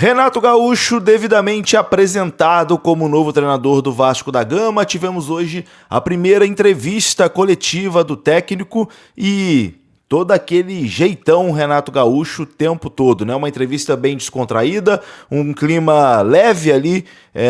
Renato Gaúcho, devidamente apresentado como novo treinador do Vasco da Gama. Tivemos hoje a primeira entrevista coletiva do técnico e todo aquele jeitão Renato Gaúcho o tempo todo, né? Uma entrevista bem descontraída, um clima leve ali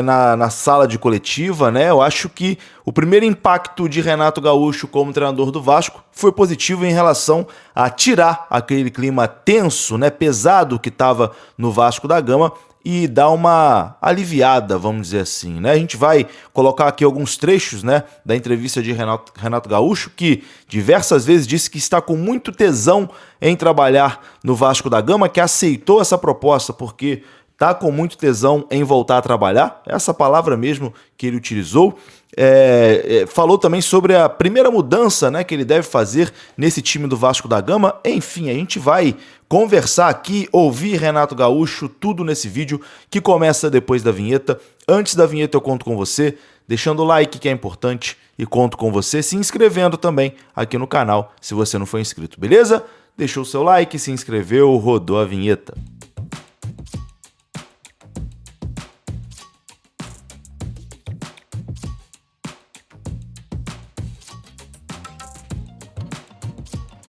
na sala de coletiva, né? Eu acho que o primeiro impacto de Renato Gaúcho como treinador do Vasco foi positivo em relação a tirar aquele clima tenso, né? Pesado que estava no Vasco da Gama e dar uma aliviada, vamos dizer assim, né? A gente vai colocar aqui alguns trechos, né, da entrevista de Renato Gaúcho, que diversas vezes disse que está com muito tesão em trabalhar no Vasco da Gama, que aceitou essa proposta porque está com muito tesão em voltar a trabalhar, essa palavra mesmo que ele utilizou. Falou também sobre a primeira mudança, né, que ele deve fazer nesse time do Vasco da Gama. Enfim, a gente vai conversar aqui, ouvir Renato Gaúcho, tudo nesse vídeo que começa depois da vinheta. Antes da vinheta eu conto com você, deixando o like que é importante, e conto com você se inscrevendo também aqui no canal se você não for inscrito, beleza? Deixou o seu like, se inscreveu, rodou a vinheta.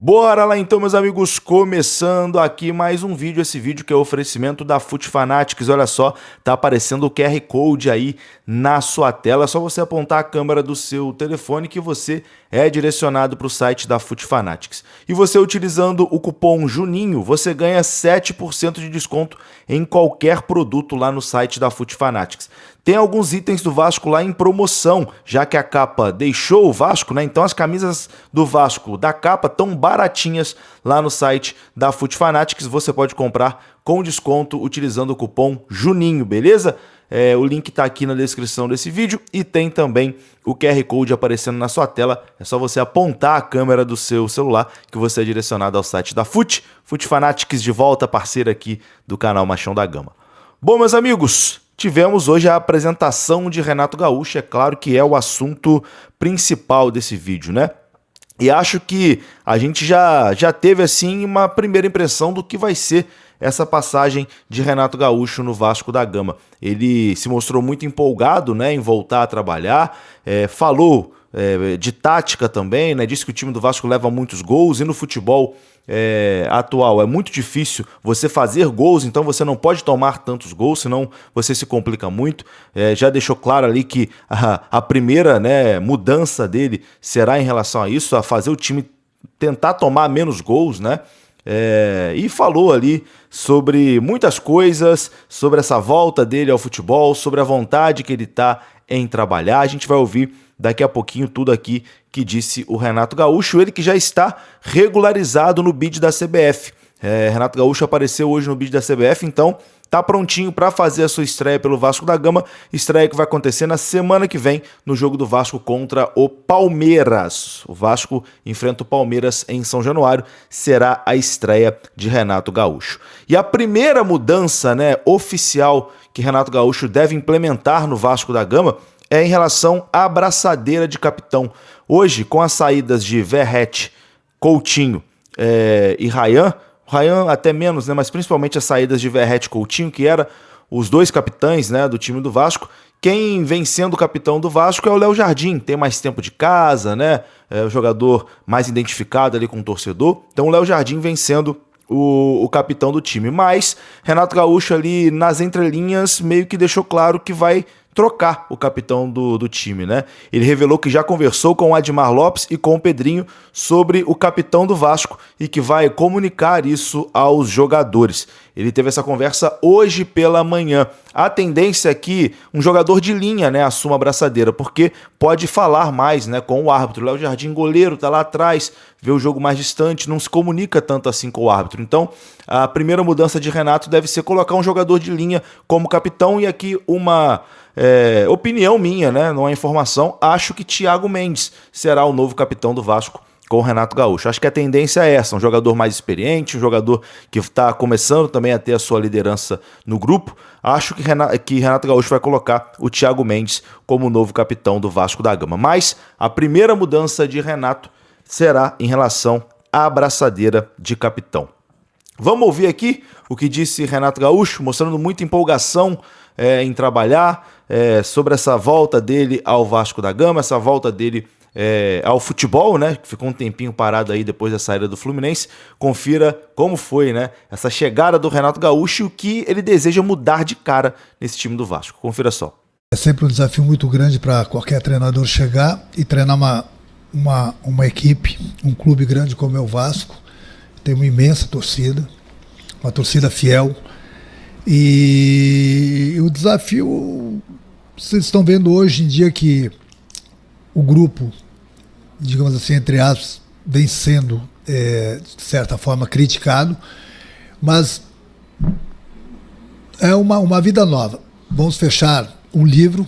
Bora lá então, meus amigos, começando aqui mais um vídeo, esse vídeo que é o oferecimento da FUT Fanatics. Olha só, tá aparecendo o QR Code aí na sua tela, é só você apontar a câmera do seu telefone que você é direcionado para o site da FUT Fanatics. E você utilizando o cupom JUNINHO, você ganha 7% de desconto em qualquer produto lá no site da FUT Fanatics. Tem alguns itens do Vasco lá em promoção, já que a capa deixou o Vasco, né? Então as camisas do Vasco da capa estão baratinhas lá no site da FUT Fanatics. Você pode comprar com desconto utilizando o cupom JUNINHO, beleza? O link está aqui na descrição desse vídeo e tem também o QR Code aparecendo na sua tela. É só você apontar a câmera do seu celular que você é direcionado ao site da FUT. FUT Fanatics de volta, parceira aqui do canal Machão da Gama. Bom, meus amigos, tivemos hoje a apresentação de Renato Gaúcho, é claro que é o assunto principal desse vídeo, né? E acho que a gente já teve, assim, uma primeira impressão do que vai ser essa passagem de Renato Gaúcho no Vasco da Gama. Ele se mostrou muito empolgado, né, em voltar a trabalhar, falou de tática também, né, disse que o time do Vasco leva muitos gols e no futebol atual é muito difícil você fazer gols, então você não pode tomar tantos gols, senão você se complica muito. Já deixou claro ali que a primeira, né, mudança dele será em relação a isso, a fazer o time tentar tomar menos gols, né? E falou ali sobre muitas coisas, sobre essa volta dele ao futebol, sobre a vontade que ele está em trabalhar. A gente vai ouvir daqui a pouquinho tudo aqui que disse o Renato Gaúcho, ele que já está regularizado no bid da CBF. Renato Gaúcho apareceu hoje no bid da CBF, então tá prontinho para fazer a sua estreia pelo Vasco da Gama, estreia que vai acontecer na semana que vem no jogo do Vasco contra o Palmeiras. O Vasco enfrenta o Palmeiras em São Januário, será a estreia de Renato Gaúcho. E a primeira mudança, né, oficial que Renato Gaúcho deve implementar no Vasco da Gama é em relação à abraçadeira de capitão. Hoje, com as saídas de Verratti, Coutinho e Ryan até menos, né, mas principalmente as saídas de Verratti e Coutinho, que eram os dois capitães, né, do time do Vasco, quem vem sendo o capitão do Vasco é o Léo Jardim, tem mais tempo de casa, né, é o jogador mais identificado ali com o torcedor, então o Léo Jardim vem sendo o capitão do time, mas Renato Gaúcho ali nas entrelinhas meio que deixou claro que vai trocar o capitão do time, né? Ele revelou que já conversou com o Admar Lopes e com o Pedrinho sobre o capitão do Vasco e que vai comunicar isso aos jogadores. Ele teve essa conversa hoje pela manhã. A tendência é que um jogador de linha, né, assuma a abraçadeira, porque pode falar mais, né, com o árbitro. O Léo Jardim, goleiro, tá lá atrás, vê o jogo mais distante, não se comunica tanto assim com o árbitro. Então, a primeira mudança de Renato deve ser colocar um jogador de linha como capitão. E aqui uma opinião minha, né, não é informação, acho que Thiago Mendes será o novo capitão do Vasco com o Renato Gaúcho. Acho que a tendência é essa, um jogador mais experiente, um jogador que está começando também a ter a sua liderança no grupo. Acho que Renato Gaúcho vai colocar o Thiago Mendes como novo capitão do Vasco da Gama. Mas a primeira mudança de Renato será em relação à abraçadeira de capitão. Vamos ouvir aqui o que disse Renato Gaúcho, mostrando muita empolgação em trabalhar sobre essa volta dele ao Vasco da Gama, essa volta dele ao futebol, né? Que ficou um tempinho parado aí depois da saída do Fluminense. Confira como foi, né? Essa chegada do Renato Gaúcho e o que ele deseja mudar de cara nesse time do Vasco. Confira só. É sempre um desafio muito grande para qualquer treinador chegar e treinar uma equipe, um clube grande como é o Vasco. Tem uma imensa torcida, uma torcida fiel. E o desafio, vocês estão vendo hoje em dia que o grupo, digamos assim, entre aspas, vem sendo, de certa forma, criticado, mas é uma vida nova. Vamos fechar um livro,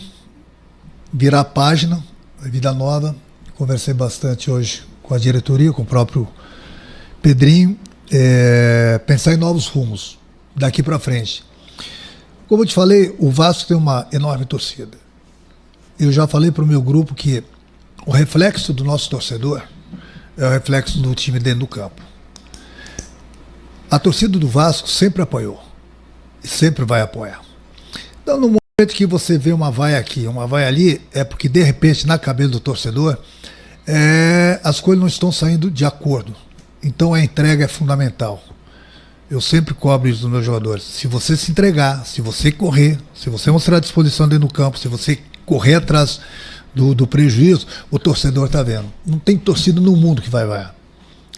virar a página, vida nova. Conversei bastante hoje com a diretoria, com o próprio Pedrinho, pensar em novos rumos daqui para frente. Como eu te falei, o Vasco tem uma enorme torcida. Eu já falei para o meu grupo que o reflexo do nosso torcedor é o reflexo do time dentro do campo. A torcida do Vasco sempre apoiou e sempre vai apoiar. Então, no momento que você vê uma vaia aqui, uma vaia ali, é porque de repente na cabeça do torcedor as coisas não estão saindo de acordo. Então a entrega é fundamental. Eu sempre cobro isso dos meus jogadores. Se você se entregar, se você correr, se você mostrar disposição dentro do campo, se você correr atrás do prejuízo, o torcedor está vendo. Não tem torcida no mundo que vai vaiar.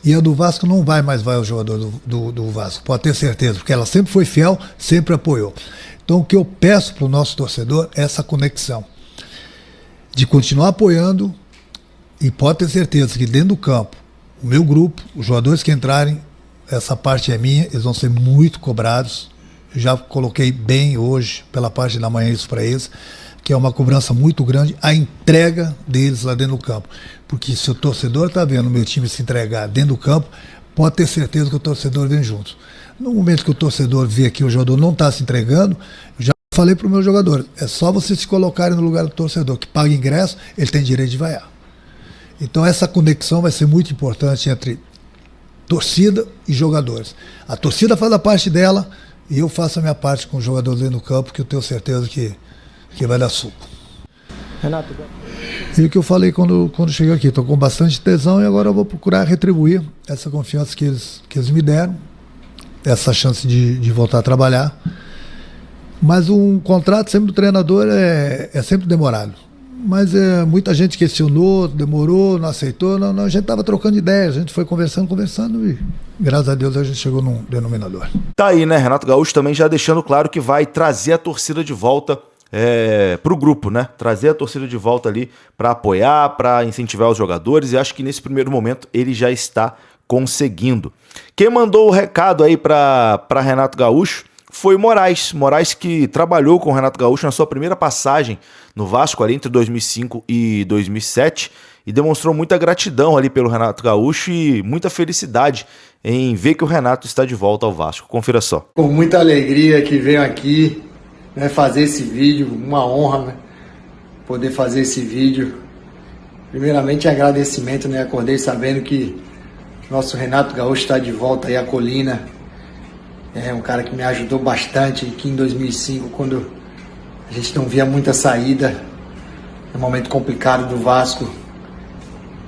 E a do Vasco não vai mais vaiar o jogador do Vasco, pode ter certeza, porque ela sempre foi fiel, sempre apoiou. Então o que eu peço para o nosso torcedor é essa conexão. De continuar apoiando, e pode ter certeza que dentro do campo, o meu grupo, os jogadores que entrarem, essa parte é minha, eles vão ser muito cobrados. Eu já coloquei bem hoje, pela parte da manhã, isso para eles, que é uma cobrança muito grande, a entrega deles lá dentro do campo. Porque se o torcedor está vendo o meu time se entregar dentro do campo, pode ter certeza que o torcedor vem junto. No momento que o torcedor vê que o jogador não está se entregando, eu já falei para o meu jogador, é só vocês se colocarem no lugar do torcedor, que paga ingresso, ele tem direito de vaiar. Então essa conexão vai ser muito importante entre torcida e jogadores. A torcida faz a parte dela e eu faço a minha parte com os jogadores dentro do campo, que eu tenho certeza que vai dar suco. Renato, e o que eu falei quando cheguei aqui, estou com bastante tesão e agora eu vou procurar retribuir essa confiança que eles me deram, essa chance de voltar a trabalhar. Mas um contrato sempre do treinador é sempre demorado. Mas muita gente questionou, demorou, não aceitou. Não, a gente estava trocando ideias, a gente foi conversando e graças a Deus a gente chegou num denominador. Tá aí, né? Renato Gaúcho também já deixando claro que vai trazer a torcida de volta pro grupo, né? Trazer a torcida de volta ali para apoiar, para incentivar os jogadores, e acho que nesse primeiro momento ele já está conseguindo. Quem mandou o recado aí para Renato Gaúcho foi o Moraes. Moraes, que trabalhou com o Renato Gaúcho na sua primeira passagem no Vasco ali entre 2005 e 2007 e demonstrou muita gratidão ali pelo Renato Gaúcho e muita felicidade em ver que o Renato está de volta ao Vasco. Confira só. Com muita alegria que venho aqui, né, fazer esse vídeo, uma honra, né, poder fazer esse vídeo. Primeiramente agradecimento, né, acordei sabendo que nosso Renato Gaúcho está de volta aí à Colina. É um cara que me ajudou bastante aqui em 2005, quando a gente não via muita saída, no momento complicado do Vasco.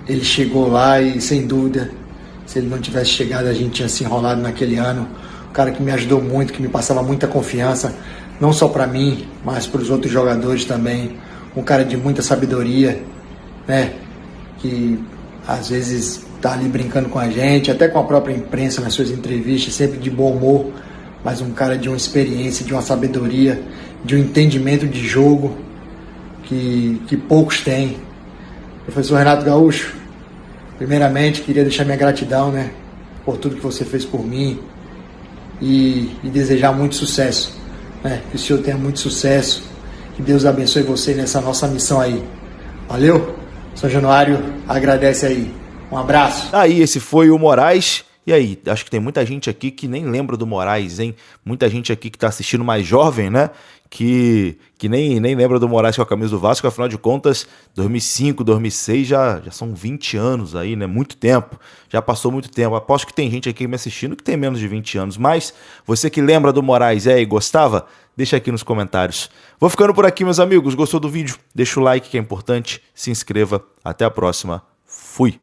Ele chegou lá e, sem dúvida, se ele não tivesse chegado, a gente tinha se enrolado naquele ano. Um cara que me ajudou muito, que me passava muita confiança, não só para mim, mas para os outros jogadores também. Um cara de muita sabedoria, né? Que às vezes tá ali brincando com a gente, até com a própria imprensa nas suas entrevistas, sempre de bom humor, mas um cara de uma experiência, de uma sabedoria, de um entendimento de jogo que poucos têm. Professor Renato Gaúcho, primeiramente queria deixar minha gratidão, né, por tudo que você fez por mim e desejar muito sucesso, né, que o senhor tenha muito sucesso, que Deus abençoe você nessa nossa missão aí. Valeu? São Januário agradece aí. Um abraço. Aí, esse foi o Moraes. E aí, acho que tem muita gente aqui que nem lembra do Moraes, hein? Muita gente aqui que tá assistindo mais jovem, né? que nem lembra do Moraes com a camisa do Vasco, afinal de contas, 2005, 2006 já são 20 anos aí, né? Muito tempo, já passou muito tempo. Aposto que tem gente aqui me assistindo que tem menos de 20 anos, mas você que lembra do Moraes e gostava, deixa aqui nos comentários. Vou ficando por aqui, meus amigos. Gostou do vídeo? Deixa o like que é importante, se inscreva. Até a próxima. Fui!